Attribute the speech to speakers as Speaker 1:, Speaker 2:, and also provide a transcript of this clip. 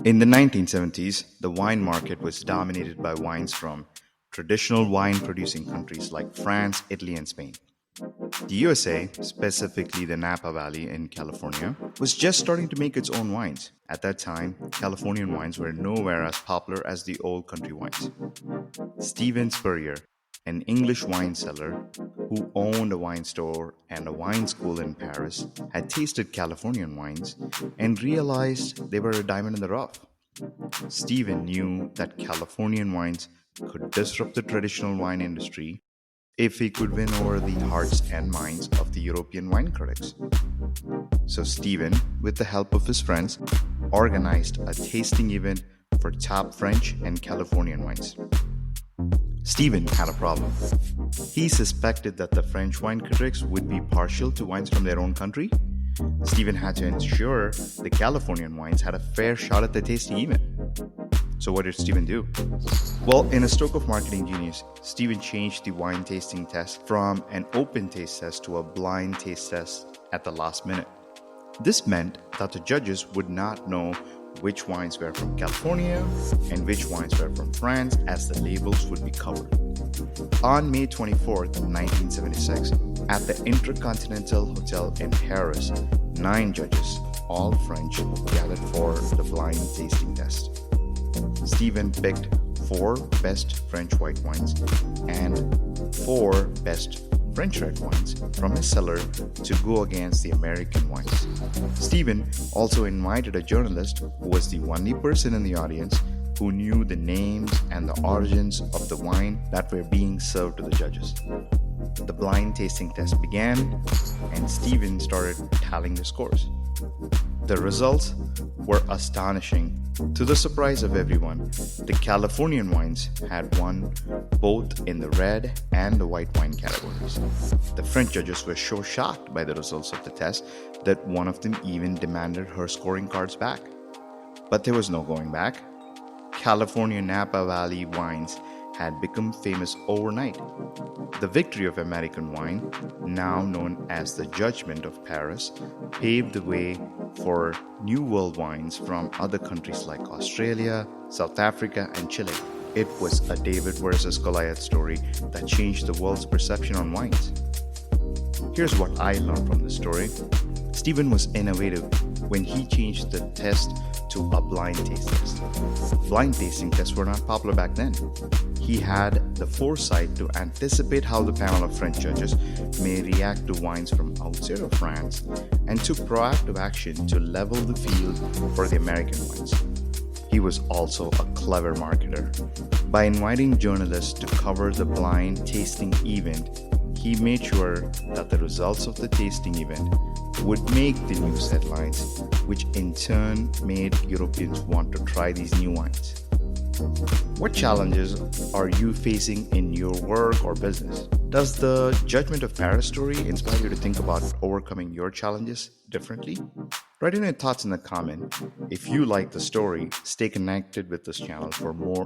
Speaker 1: In the 1970s, the wine market was dominated by wines from traditional wine producing countries like France, Italy, and Spain. The USA, specifically the Napa Valley in California, was just starting to make its own wines. At that time, Californian wines were nowhere as popular as the old country wines. Stephen Spurrier, an English wine seller who owned a wine store and a wine school in Paris, had tasted Californian wines and realized they were a diamond in the rough. Stephen knew that Californian wines could disrupt the traditional wine industry if he could win over the hearts and minds of the European wine critics. So Stephen, with the help of his friends, organized a tasting event for top French and Californian wines. Stephen had a problem. He suspected that the French wine critics would be partial to wines from their own country. Stephen had to ensure the Californian wines had a fair shot at the tasting event. So what did Stephen do? Well, in a stroke of marketing genius, Stephen changed the wine tasting test from an open taste test to a blind taste test at the last minute. This meant that the judges would not know which wines were from California and which wines were from France, as the labels would be covered. On May 24th, 1976, at the Intercontinental Hotel in Paris, 9 judges, all French, gathered for the blind tasting test. Stephen picked 4 best French white wines and 4 best French red wines from his cellar to go against the American wines. Stephen also invited a journalist who was the only person in the audience who knew the names and the origins of the wine that were being served to the judges. The blind tasting test began, and Stephen started tallying the scores. The results were astonishing. To the surprise of everyone, the Californian wines had won both in the red and the white wine categories. The French judges were so shocked by the results of the test that one of them even demanded her scoring cards back. But there was no going back. California Napa Valley wines had become famous overnight. The victory of American wine, now known as the Judgement of Paris, paved the way for New World wines from other countries like Australia, South Africa, and Chile. It was a David versus Goliath story that changed the world's perception on wines. Here's what I learned from this story. Stephen was innovative when he changed the test to a blind taste test. Blind tasting tests were not popular back then. He had the foresight to anticipate how the panel of French judges may react to wines from outside of France and took proactive action to level the field for the American wines. He was also a clever marketer. By inviting journalists to cover the blind tasting event, he made sure that the results of the tasting event would make the news headlines, which in turn made Europeans want to try these new wines. What challenges are you facing in your work or business? Does the Judgement of Paris story inspire you to think about overcoming your challenges differently? Write in your thoughts in the comment. If you like the story, stay connected with this channel for more